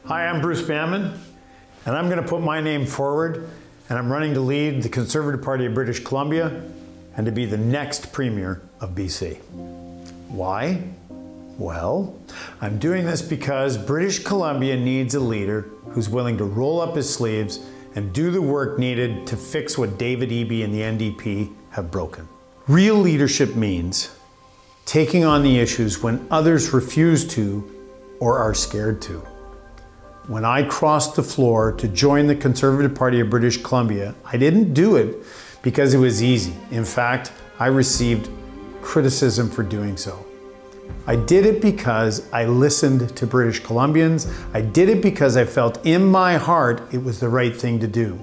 Hi, I'm Bruce Banman, and I'm going to put my name forward, and I'm running to lead the Conservative Party of British Columbia and to be the next Premier of BC. Why? Well, I'm doing this because British Columbia needs a leader who's willing to roll up his sleeves and do the work needed to fix what David Eby and the NDP have broken. Real leadership means taking on the issues when others refuse to or are scared to. When I crossed the floor to join the Conservative Party of British Columbia, I didn't do it because it was easy. In fact, I received criticism for doing so. I did it because I listened to British Columbians. I did it because I felt in my heart it was the right thing to do.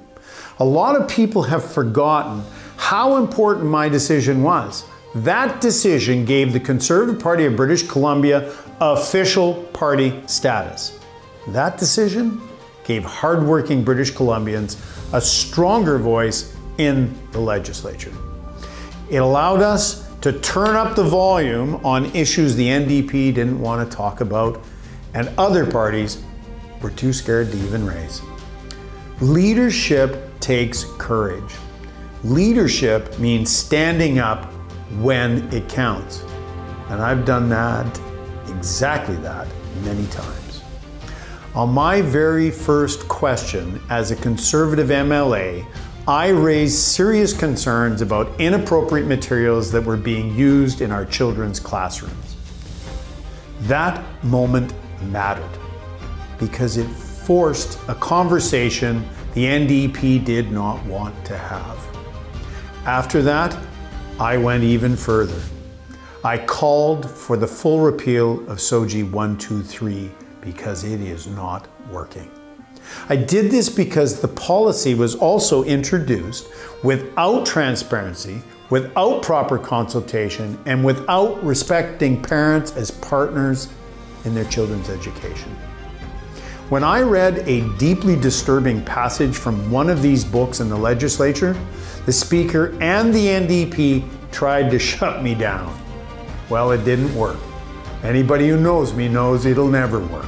A lot of people have forgotten how important my decision was. That decision gave the Conservative Party of British Columbia official party status. That decision gave hardworking British Columbians a stronger voice in the legislature. It allowed us to turn up the volume on issues the NDP didn't want to talk about and other parties were too scared to even raise. Leadership takes courage. Leadership means standing up when it counts. And I've done that, exactly that, many times. On my very first question as a Conservative MLA, I raised serious concerns about inappropriate materials that were being used in our children's classrooms. That moment mattered because it forced a conversation the NDP did not want to have. After that, I went even further. I called for the full repeal of SOGI 123 because it is not working. I did this because the policy was also introduced without transparency, without proper consultation, and without respecting parents as partners in their children's education. When I read a deeply disturbing passage from one of these books in the legislature, the Speaker and the NDP tried to shut me down. Well, it didn't work. Anybody who knows me knows it'll never work.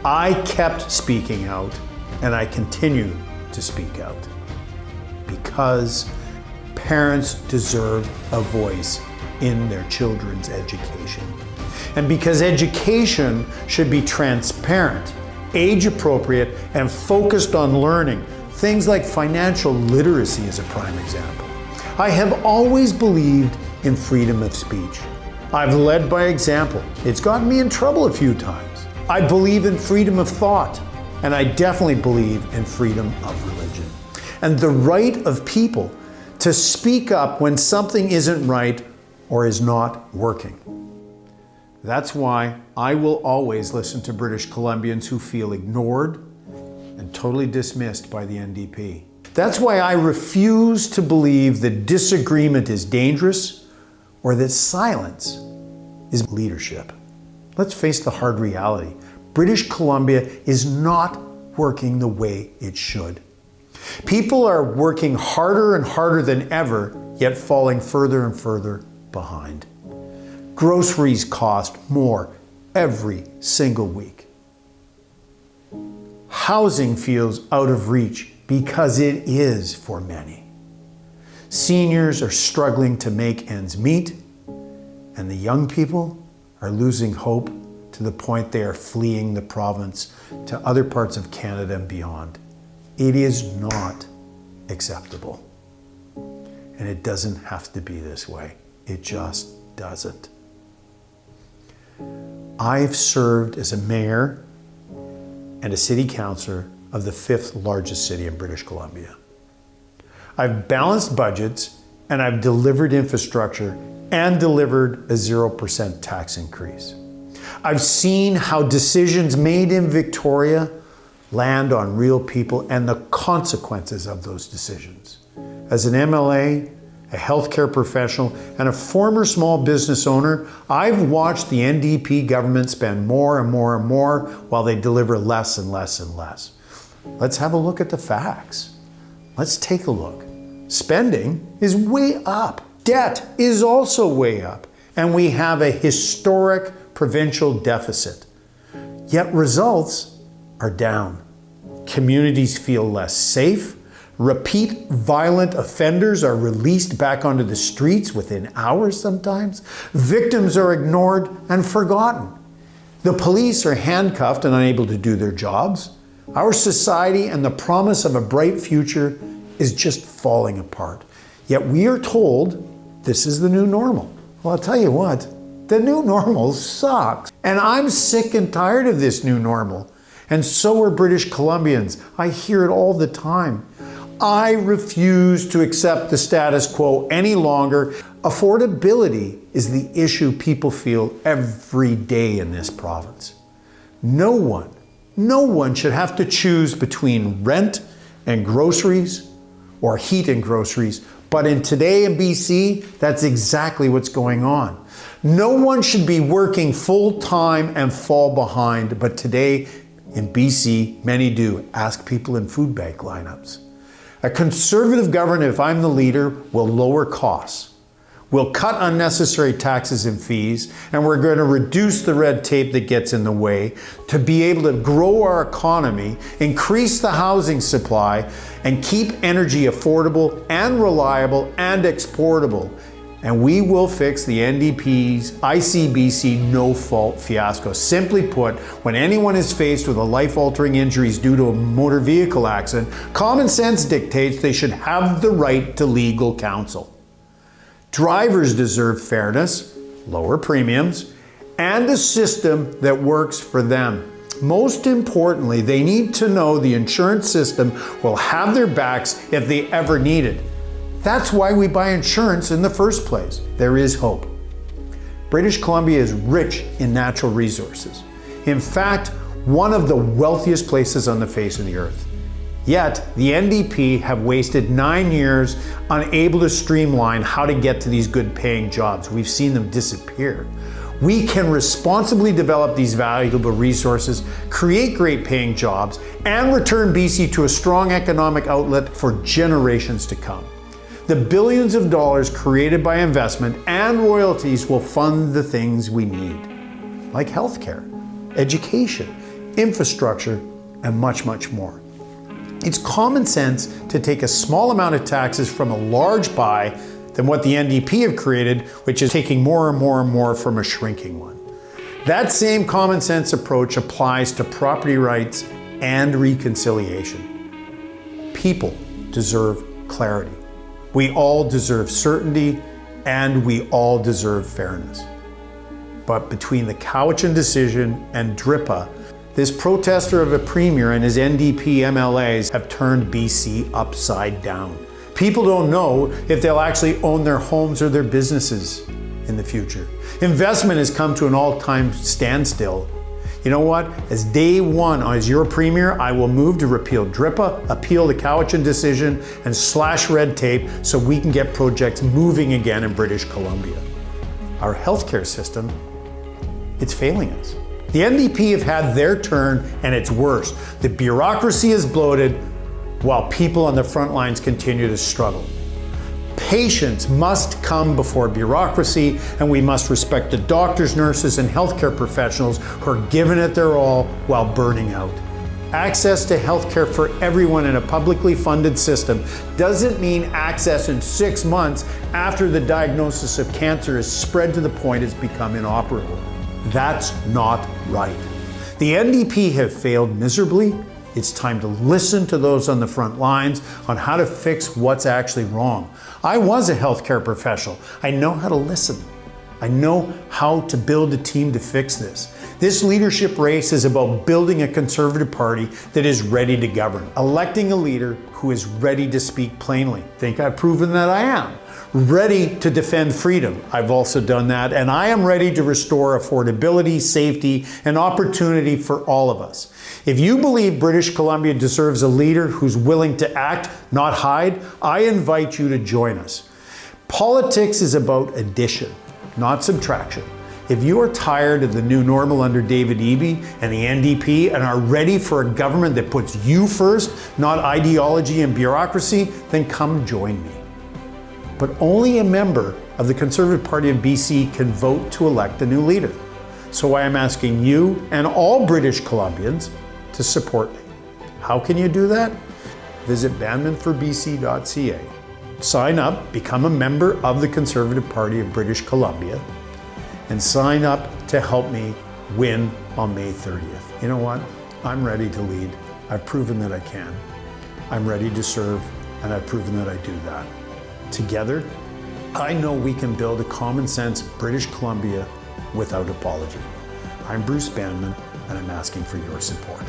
I kept speaking out, and I continue to speak out because parents deserve a voice in their children's education. And because education should be transparent, age appropriate, and focused on learning. Things like financial literacy is a prime example. I have always believed in freedom of speech. I've led by example. It's gotten me in trouble a few times. I believe in freedom of thought, and I definitely believe in freedom of religion. And the right of people to speak up when something isn't right or is not working. That's why I will always listen to British Columbians who feel ignored and totally dismissed by the NDP. That's why I refuse to believe that disagreement is dangerous or that silence is leadership. Let's face the hard reality. British Columbia is not working the way it should. People are working harder and harder than ever, yet falling further and further behind. Groceries cost more every single week. Housing feels out of reach because it is for many. Seniors are struggling to make ends meet, and the young people are losing hope to the point they are fleeing the province to other parts of Canada and beyond. It is not acceptable. And it doesn't have to be this way. It just doesn't. I've served as a mayor and a city councillor of the 5th largest city in British Columbia. I've balanced budgets and I've delivered infrastructure and delivered a 0% tax increase. I've seen how decisions made in Victoria land on real people and the consequences of those decisions. As an MLA, a healthcare professional, and a former small business owner, I've watched the NDP government spend more and more and more while they deliver less and less and less. Let's have a look at the facts. Let's take a look. Spending is way up. Debt is also way up. And we have a historic provincial deficit. Yet results are down. Communities feel less safe. Repeat violent offenders are released back onto the streets within hours sometimes. Victims are ignored and forgotten. The police are handcuffed and unable to do their jobs. Our society and the promise of a bright future is just falling apart. Yet we are told this is the new normal. Well, I'll tell you what, the new normal sucks. And I'm sick and tired of this new normal. And so are British Columbians. I hear it all the time. I refuse to accept the status quo any longer. Affordability is the issue people feel every day in this province. No one should have to choose between rent and groceries or heat and groceries. But today in BC, that's exactly what's going on. No one should be working full time and fall behind. But today in BC, many do. Ask people in food bank lineups. A conservative government, if I'm the leader, will lower costs. We'll cut unnecessary taxes and fees, and we're going to reduce the red tape that gets in the way to be able to grow our economy, increase the housing supply, and keep energy affordable and reliable and exportable. And we will fix the NDP's ICBC no-fault fiasco. Simply put, when anyone is faced with a life-altering injuries due to a motor vehicle accident, common sense dictates they should have the right to legal counsel. Drivers deserve fairness, lower premiums, and a system that works for them. Most importantly, they need to know the insurance system will have their backs if they ever need it. That's why we buy insurance in the first place. There is hope. British Columbia is rich in natural resources. In fact, one of the wealthiest places on the face of the earth. Yet, the NDP have wasted 9 years unable to streamline how to get to these good paying jobs. We've seen them disappear. We can responsibly develop these valuable resources, create great paying jobs, and return BC to a strong economic outlet for generations to come. The billions of dollars created by investment and royalties will fund the things we need, like healthcare, education, infrastructure, and much, much more. It's common sense to take a small amount of taxes from a large pie than what the NDP have created, which is taking more and more and more from a shrinking one. That same common sense approach applies to property rights and reconciliation. People deserve clarity. We all deserve certainty, and we all deserve fairness. But between the Cowichan decision and DRIPA, this protester of a premier and his NDP MLAs have turned BC upside down. People don't know if they'll actually own their homes or their businesses in the future. Investment has come to an all-time standstill. You know what? As day one, as your premier, I will move to repeal DRIPA, appeal the Cowichan decision, and slash red tape so we can get projects moving again in British Columbia. Our healthcare system, it's failing us. The NDP have had their turn, and it's worse. The bureaucracy is bloated while people on the front lines continue to struggle. Patience must come before bureaucracy, and we must respect the doctors, nurses, and healthcare professionals who are giving it their all while burning out. Access to healthcare for everyone in a publicly funded system doesn't mean access in 6 months after the diagnosis of cancer is spread to the point it's become inoperable. That's not right. The NDP have failed miserably. It's time to listen to those on the front lines on how to fix what's actually wrong. I was a healthcare professional. I know how to listen. I know how to build a team to fix this. This leadership race is about building a Conservative Party that is ready to govern, electing a leader who is ready to speak plainly. Think I've proven that I am. Ready to defend freedom. I've also done that, and I am ready to restore affordability, safety, and opportunity for all of us. If you believe British Columbia deserves a leader who's willing to act, not hide, I invite you to join us. Politics is about addition, not subtraction. If you are tired of the new normal under David Eby and the NDP and are ready for a government that puts you first, not ideology and bureaucracy, then come join me. But only a member of the Conservative Party of BC can vote to elect a new leader. So I am asking you and all British Columbians to support me. How can you do that? Visit banmanforbc.ca. Sign up, become a member of the Conservative Party of British Columbia, and sign up to help me win on May 30th. You know what? I'm ready to lead. I've proven that I can. I'm ready to serve, and I've proven that I do that. Together, I know we can build a common sense British Columbia without apology. I'm Bruce Banman, and I'm asking for your support.